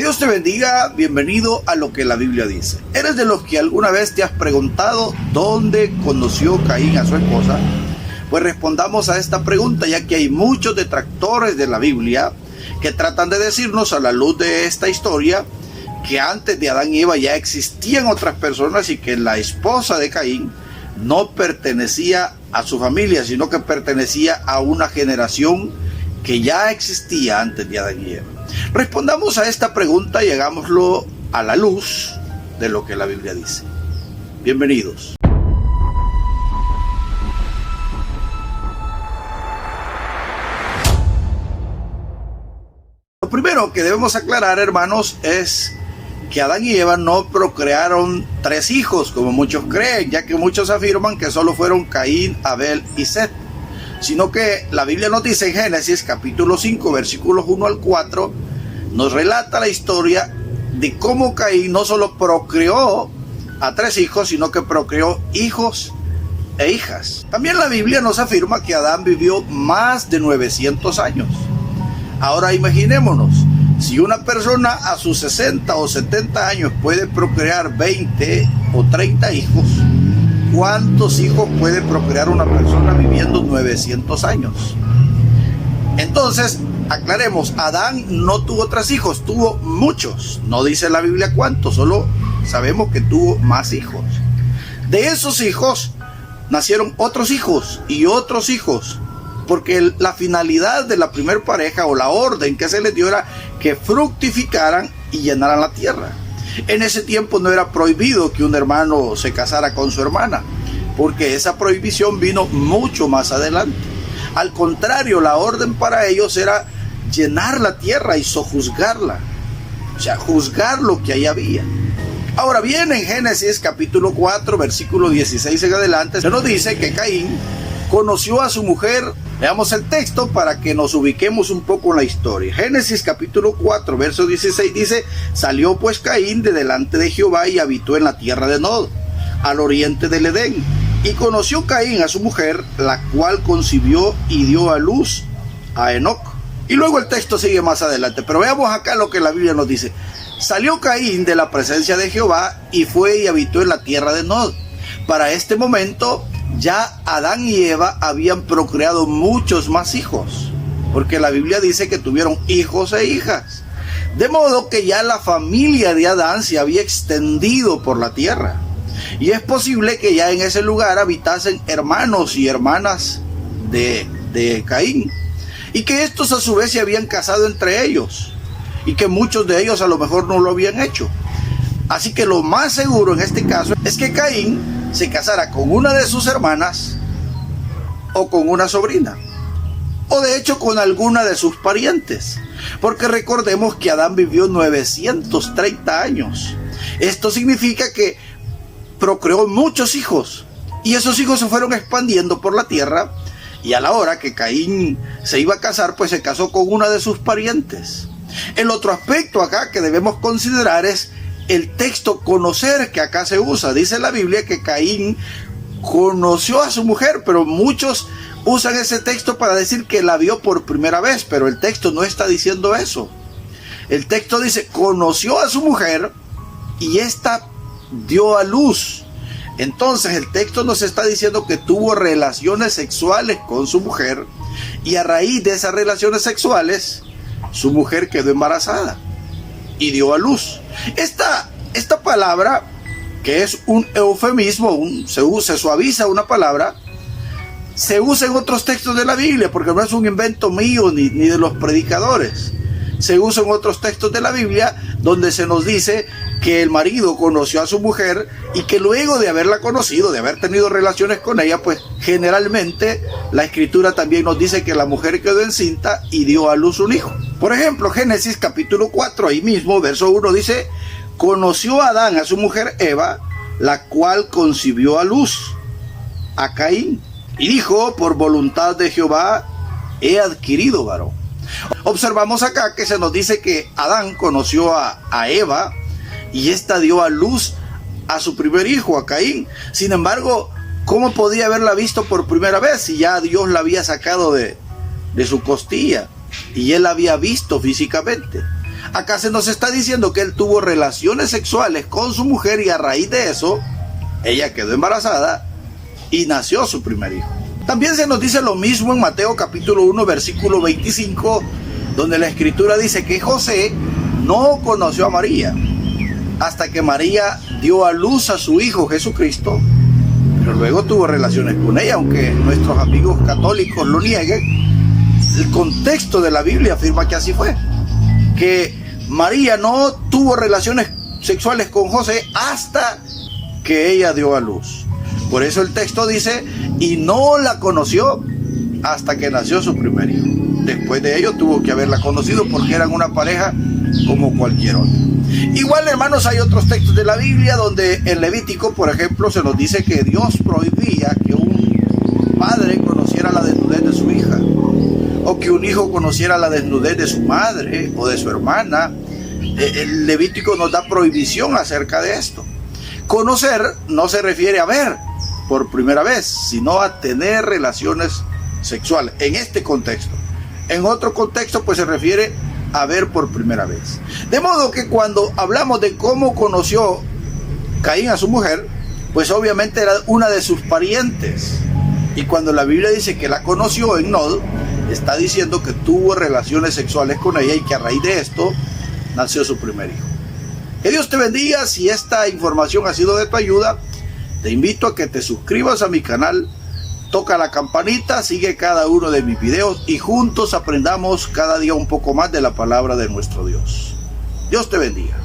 Dios te bendiga, bienvenido a lo que la Biblia dice. ¿Eres de los que alguna vez te has preguntado dónde conoció Caín a su esposa? Pues respondamos a esta pregunta, ya que hay muchos detractores de la Biblia que tratan de decirnos a la luz de esta historia que antes de Adán y Eva ya existían otras personas y que la esposa de Caín no pertenecía a su familia, sino que pertenecía a una generación que ya existía antes de Adán y Eva. Respondamos a esta pregunta y hagámoslo a la luz de lo que la Biblia dice. Bienvenidos. Lo primero que debemos aclarar, hermanos, es que Adán y Eva no procrearon 3 hijos, como muchos creen, ya que muchos afirman que solo fueron Caín, Abel y Set, sino que la Biblia nos dice en Génesis capítulo 5, versículos 1 al 4, nos relata la historia de cómo Caín no solo procreó a 3 hijos, sino que procreó hijos e hijas. También la Biblia nos afirma que Adán vivió más de 900 años. Ahora imaginémonos, si una persona a sus 60 o 70 años puede procrear 20 o 30 hijos, ¿cuántos hijos puede procrear una persona viviendo 900 años? Entonces, aclaremos, Adán no tuvo 3 hijos, tuvo muchos. No dice la Biblia cuántos, solo sabemos que tuvo más hijos. De esos hijos nacieron otros hijos y otros hijos, porque la finalidad de la primer pareja o la orden que se les dio era que fructificaran y llenaran la tierra. En ese tiempo no era prohibido que un hermano se casara con su hermana, porque esa prohibición vino mucho más adelante. Al contrario, la orden para ellos era llenar la tierra y sojuzgarla, o sea, juzgar lo que ahí había. Ahora bien, en Génesis capítulo 4, versículo 16 en adelante, se nos dice que Caín conoció a su mujer. Veamos el texto para que nos ubiquemos un poco en la historia. Génesis capítulo 4, verso 16 dice: salió pues Caín de delante de Jehová y habitó en la tierra de Nod, al oriente del Edén. Y conoció Caín a su mujer, la cual concibió y dio a luz a Enoc. Y luego el texto sigue más adelante, pero veamos acá lo que la Biblia nos dice. Salió Caín de la presencia de Jehová y fue y habitó en la tierra de Nod. Para este momento ya Adán y Eva habían procreado muchos más hijos, porque la Biblia dice que tuvieron hijos e hijas. De modo que ya la familia de Adán se había extendido por la tierra. Y es posible que ya en ese lugar habitasen hermanos y hermanas de Caín, y que estos a su vez se habían casado entre ellos, y que muchos de ellos a lo mejor no lo habían hecho. Así que lo más seguro en este caso es que Caín se casara con una de sus hermanas o con una sobrina, o de hecho con alguna de sus parientes, porque recordemos que Adán vivió 930 años. Esto significa que procreó muchos hijos, y esos hijos se fueron expandiendo por la tierra, y a la hora que Caín se iba a casar, pues se casó con una de sus parientes. El otro aspecto acá que debemos considerar es el texto conocer que acá se usa. Dice la Biblia que Caín conoció a su mujer, pero muchos usan ese texto para decir que la vio por primera vez, pero el texto no está diciendo eso. El texto dice, conoció a su mujer y ésta dio a luz. Entonces el texto nos está diciendo que tuvo relaciones sexuales con su mujer, y a raíz de esas relaciones sexuales, su mujer quedó embarazada y dio a luz. Esta palabra, que es un eufemismo, se suaviza una palabra, se usa en otros textos de la Biblia, porque no es un invento mío ni de los predicadores. Se usa en otros textos de la Biblia donde se nos dice que el marido conoció a su mujer y que luego de haberla conocido, de haber tenido relaciones con ella, pues generalmente la escritura también nos dice que la mujer quedó encinta y dio a luz un hijo. Por ejemplo, Génesis capítulo 4, ahí mismo, verso 1 dice: conoció Adán a su mujer Eva, la cual concibió a luz a Caín, y dijo: por voluntad de Jehová he adquirido varón. Observamos acá que se nos dice que Adán conoció a Eva y ésta dio a luz a su primer hijo, a Caín. Sin embargo, ¿cómo podía haberla visto por primera vez si ya Dios la había sacado de su costilla y él la había visto físicamente? Acá se nos está diciendo que él tuvo relaciones sexuales con su mujer y a raíz de eso, ella quedó embarazada y nació su primer hijo. También se nos dice lo mismo en Mateo capítulo 1, versículo 25, donde la escritura dice que José no conoció a María hasta que María dio a luz a su hijo Jesucristo, pero luego tuvo relaciones con ella, aunque nuestros amigos católicos lo nieguen. El contexto de la Biblia afirma que así fue, que María no tuvo relaciones sexuales con José hasta que ella dio a luz. Por eso el texto dice, y no la conoció hasta que nació su primer hijo. Después de ello tuvo que haberla conocido porque eran una pareja como cualquier otra. Igual, hermanos, hay otros textos de la Biblia donde en Levítico, por ejemplo, se nos dice que Dios prohibía que un padre conociera la desnudez de su hija, o que un hijo conociera la desnudez de su madre o de su hermana. El Levítico nos da prohibición acerca de esto. Conocer no se refiere a ver por primera vez, sino a tener relaciones sexuales, en este contexto. En otro contexto, pues se refiere a ver por primera vez. De modo que cuando hablamos de cómo conoció Caín a su mujer, pues obviamente era una de sus parientes. Y cuando la Biblia dice que la conoció en Nod, está diciendo que tuvo relaciones sexuales con ella y que a raíz de esto nació su primer hijo. Que Dios te bendiga. Si esta información ha sido de tu ayuda, te invito a que te suscribas a mi canal, toca la campanita, sigue cada uno de mis videos y juntos aprendamos cada día un poco más de la palabra de nuestro Dios. Dios te bendiga.